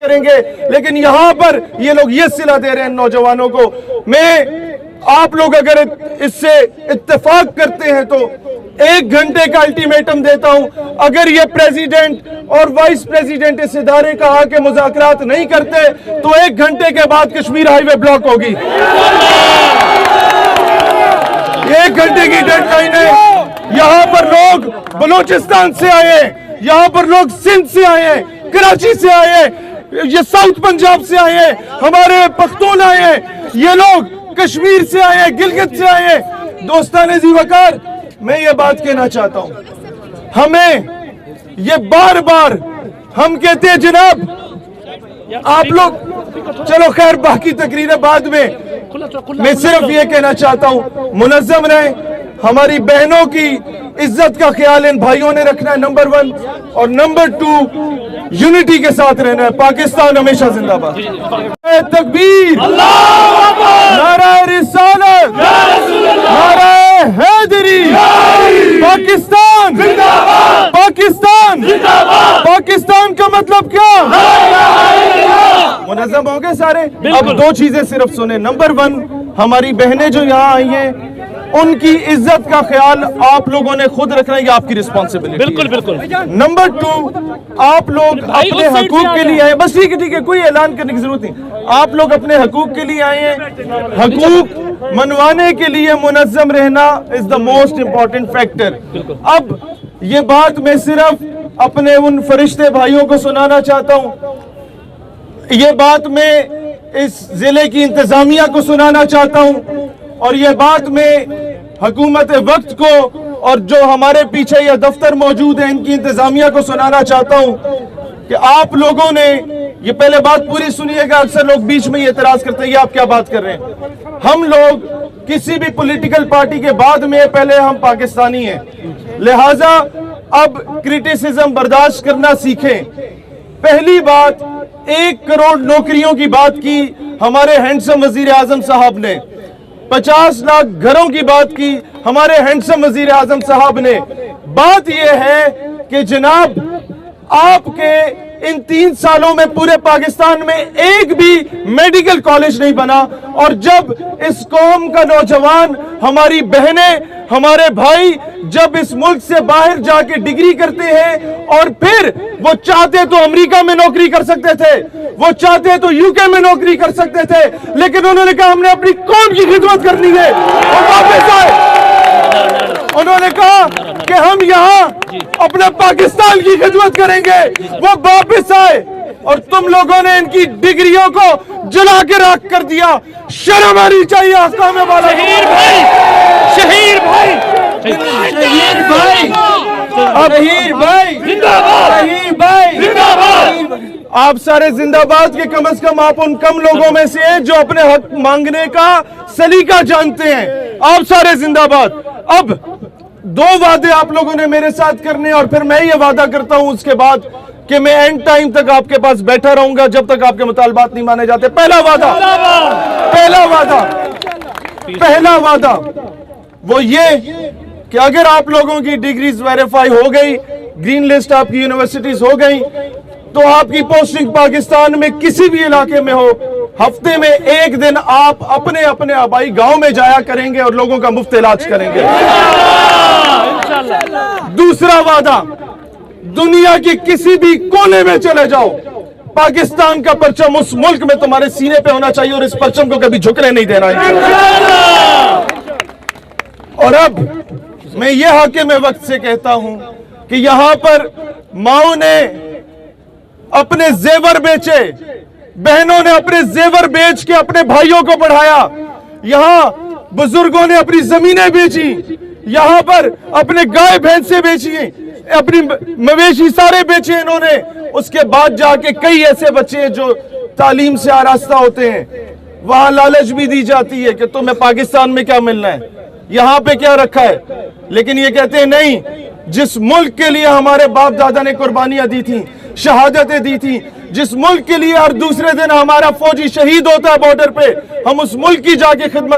کریں گے، لیکن یہاں پر یہ لوگ یہ صلہ دے رہے ہیں نوجوانوں کو۔ آپ لوگ اگر اس سے اتفاق کرتے ہیں تو 1 گھنٹے کا الٹیمیٹم دیتا ہوں، اگر یہ پریزیڈنٹ اور وائس پریزیڈنٹ اس ادارے کا آ کے مذاکرات نہیں کرتے تو 1 گھنٹے کے بعد کشمیر ہائی وے بلاک ہوگی۔ 1 گھنٹے کی ڈیڈ لائن ہے۔ یہاں پر لوگ بلوچستان سے آئے ہیں، یہاں پر لوگ سندھ سے آئے ہیں، کراچی سے آئے ہیں، یہ ساؤتھ پنجاب سے آئے ہیں، ہمارے پختون آئے ہیں، یہ لوگ کشمیر سے آئے ہیں، گلگت سے آئے ہیں۔ دوستان ذی وقار، میں یہ بات کہنا چاہتا ہوں، ہمیں یہ بار بار ہم کہتے ہیں جناب آپ لوگ، چلو خیر باقی تقریریں بعد میں صرف یہ کہنا چاہتا ہوں منظم رہیں، ہماری بہنوں کی عزت کا خیال ان بھائیوں نے رکھنا ہے نمبر 1، اور نمبر 2 یونٹی کے ساتھ رہنا ہے۔ پاکستان ہمیشہ زندہ باد۔ تکبیر، نعرہ رسالت، نعرہ حیدری، پاکستان، پاکستان، پاکستان کا مطلب کیا؟ منظم ہو گئے سارے؟ اب 2 چیزیں صرف سنیں۔ نمبر 1، ہماری بہنیں جو یہاں آئی ہیں ان کی عزت کا خیال آپ لوگوں نے خود رکھنا ہے، یہ آپ کی رسپانسبلٹی ہے۔ بالکل بالکل۔ نمبر 2، آپ لوگ اپنے حقوق کے لیے آئے، بس ٹھیک ہے، کوئی اعلان کرنے کی ضرورت نہیں، آپ لوگ اپنے حقوق کے لیے آئے ہیں۔ حقوق منوانے کے لیے منظم رہنا is the most important factor۔ اب یہ بات میں صرف اپنے ان فرشتے بھائیوں کو سنانا چاہتا ہوں، یہ بات میں اس ضلع کی انتظامیہ کو سنانا چاہتا ہوں، اور یہ بات میں حکومت وقت کو اور جو ہمارے پیچھے یہ دفتر موجود ہیں ان کی انتظامیہ کو سنانا چاہتا ہوں کہ آپ لوگوں نے یہ پہلے بات پوری سنیے گا، اکثر لوگ بیچ میں یہ اعتراض کرتے ہیں یہ آپ کیا بات کر رہے ہیں۔ ہم لوگ کسی بھی پولیٹیکل پارٹی کے بعد میں پہلے ہم پاکستانی ہیں، لہٰذا اب کرٹیسزم برداشت کرنا سیکھیں۔ پہلی بات، 1 کروڑ نوکریوں کی بات کی ہمارے ہینڈسم وزیر اعظم صاحب نے، 50 لاکھ گھروں کی بات کی ہمارے ہینڈسم وزیر اعظم صاحب نے۔ بات یہ ہے کہ جناب آپ کے ان 3 سالوں میں پورے پاکستان میں ایک بھی میڈیکل کالج نہیں بنا، اور جب اس قوم کا نوجوان، ہماری بہنیں، ہمارے بھائی جب اس ملک سے باہر جا کے ڈگری کرتے ہیں اور پھر وہ چاہتے تو امریکہ میں نوکری کر سکتے تھے، وہ چاہتے تو UK میں نوکری کر سکتے تھے، لیکن انہوں نے کہا ہم نے اپنی قوم کی خدمت کرنی ہے، اور واپس آئے۔ انہوں نے کہا کہ ہم یہاں اپنے پاکستان کی خدمت کریں گے، وہ واپس آئے، اور تم لوگوں نے ان کی ڈگریوں کو جلا کے راکھ کر دیا۔ شرم آنی چاہیے حکام والا۔ شہیر بھائی، شہیر بھائی، شہیر بھائی، شہیر بھائی، شہیر بھائی، آپ سارے زندہ باد کے کم از کم آپ ان کم لوگوں میں سے ہیں جو اپنے حق مانگنے کا سلیقہ جانتے ہیں۔ آپ سارے زندہ باد۔ اب 2 وعدے آپ لوگوں نے میرے ساتھ کرنے، اور پھر میں یہ وعدہ کرتا ہوں اس کے بعد کہ میں اینڈ ٹائم تک آپ کے پاس بیٹھا رہوں گا جب تک آپ کے مطالبات نہیں مانے جاتے۔ پہلا وعدہ وہ یہ کہ اگر آپ لوگوں کی ڈگریز ویریفائی ہو گئی، گرین لسٹ آپ کی یونیورسٹیز ہو گئی، تو آپ کی پوسٹنگ پاکستان میں کسی بھی علاقے میں ہو، ہفتے میں 1 دن آپ اپنے آبائی گاؤں میں جایا کریں گے اور لوگوں کا مفت علاج کریں گے۔ دوسرا وعدہ، دنیا کی کسی بھی کونے میں چلے جاؤ، پاکستان کا پرچم اس ملک میں تمہارے سینے پہ ہونا چاہیے، اور اس پرچم کو کبھی جھکنے نہیں دینا ہے۔ اور اب میں یہ حاکم وقت سے کہتا ہوں کہ یہاں پر ماؤں نے اپنے زیور بیچے، بہنوں نے اپنے زیور بیچ کے اپنے بھائیوں کو پڑھایا، یہاں بزرگوں نے اپنی زمینیں بیچی، یہاں پر اپنے گائے بھینسیں بیچی، اپنی مویشی سارے بیچے انہوں نے۔ اس کے بعد جا کے کئی ایسے بچے ہیں جو تعلیم سے آراستہ ہوتے ہیں، وہاں لالچ بھی دی جاتی ہے کہ تمہیں پاکستان میں کیا ملنا ہے، یہاں پہ کیا رکھا ہے، لیکن یہ کہتے ہیں نہیں، جس ملک کے لیے ہمارے باپ دادا نے قربانیاں دی تھیں، شہادتیں دی تھیں، جس ملک کے لیے ہر دوسرے دن ہمارا فوجی شہید ہوتا ہے بارڈر پہ، ہم اس ملک کی جا کے خدمت